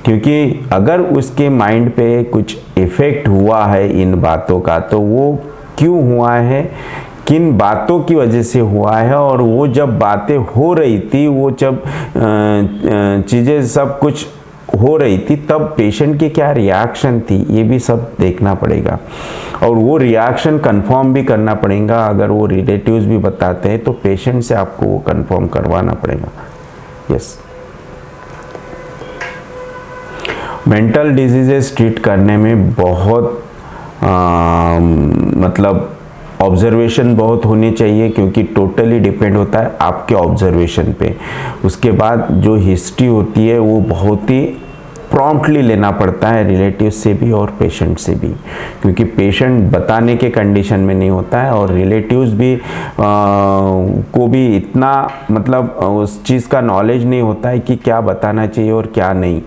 क्योंकि अगर उसके माइंड पे कुछ इफ़ेक्ट हुआ है इन बातों का, तो वो क्यों हुआ है, किन बातों की वजह से हुआ है, और वो जब बातें हो रही थी, वो जब चीज़ें सब कुछ हो रही थी, तब पेशेंट की क्या रिएक्शन थी, ये भी सब देखना पड़ेगा। और वो रिएक्शन कंफर्म भी करना पड़ेगा। अगर वो रिलेटिव्स भी बताते हैं तो पेशेंट से आपको वो कंफर्म करवाना पड़ेगा। यस, मेंटल डिजीजेस ट्रीट करने में बहुत मतलब ऑब्जर्वेशन बहुत होनी चाहिए, क्योंकि टोटली डिपेंड होता है आपके ऑब्जर्वेशन पे। उसके बाद जो हिस्ट्री होती है वो बहुत ही प्रॉम्प्टली लेना पड़ता है, रिलेटिव से भी और पेशेंट से भी, क्योंकि पेशेंट बताने के कंडीशन में नहीं होता है और रिलेटिव्स भी को भी इतना मतलब उस चीज़ का नॉलेज नहीं होता है कि क्या बताना चाहिए और क्या नहीं।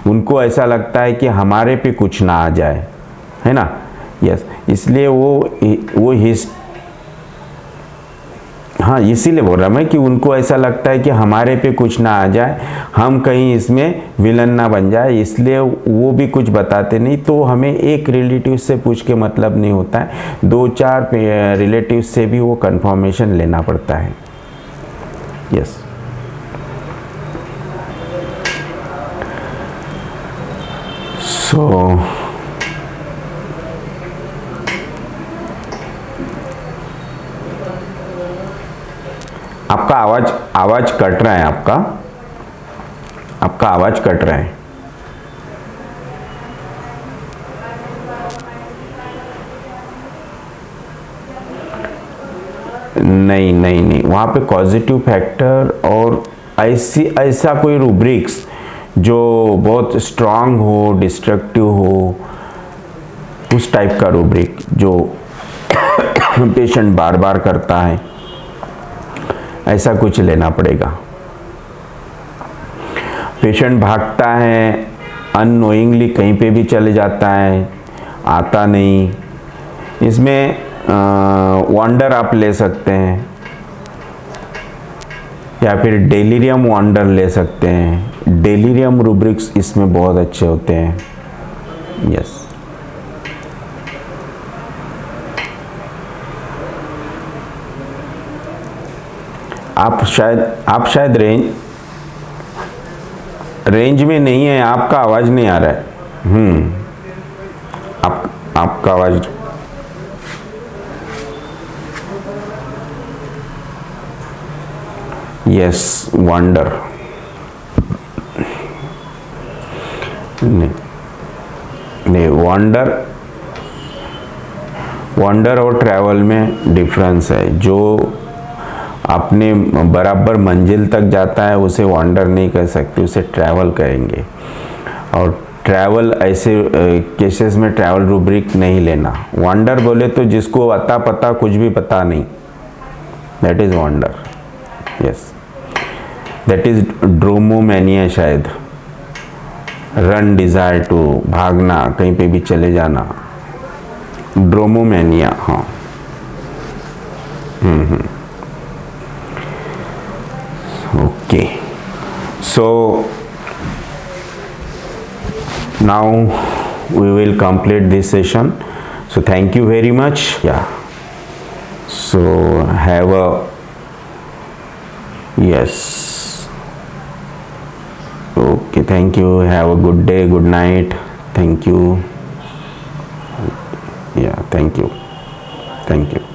उनको ऐसा लगता है कि हमारे पे कुछ ना आ जाए, है ना। यस, इसलिए वो हाँ, इसीलिए बोल रहा मैं कि उनको ऐसा लगता है कि हमारे पे कुछ ना आ जाए, हम कहीं इसमें विलन ना बन जाए, इसलिए वो भी कुछ बताते नहीं। तो हमें एक रिलेटिव से पूछ के मतलब नहीं होता है, 2-4 रिलेटिव से भी वो कंफर्मेशन लेना पड़ता है। यस, सो आपका आवाज कट रहा है, आपका आवाज कट रहा है। नहीं, वहाँ पे पॉजिटिव फैक्टर और ऐसा कोई रूब्रिक्स जो बहुत स्ट्रांग हो, डिस्ट्रक्टिव हो, उस टाइप का रूब्रिक जो पेशेंट बार बार करता है, ऐसा कुछ लेना पड़ेगा। पेशेंट भागता है, अननोइंगली कहीं पे भी चले जाता है, आता नहीं, इसमें वॉन्डर आप ले सकते हैं या फिर डेलीरियम वॉन्डर ले सकते हैं। डेलीरियम रूब्रिक्स इसमें बहुत अच्छे होते हैं। यस, आप शायद रेंज में नहीं है, आपका आवाज नहीं आ रहा है। आपका आवाज यस, वंडर नहीं, वंडर और ट्रैवल में डिफरेंस है। जो अपने बराबर मंजिल तक जाता है उसे वंडर नहीं कह सकते, उसे ट्रैवल कहेंगे। और ट्रैवल ऐसे केसेस में ट्रैवल रूब्रिक नहीं लेना। वंडर बोले तो जिसको अता पता कुछ भी पता नहीं, that is wonder. Yes, that is dromomania, शायद रन डिजायर टू, भागना, कहीं पे भी चले जाना, ड्रोमोमेनिया। हाँ, okay, so now we will complete this session, so thank you very much. Yeah, so have a yes, okay, thank you, have a good day, good night, thank you. Yeah, thank you.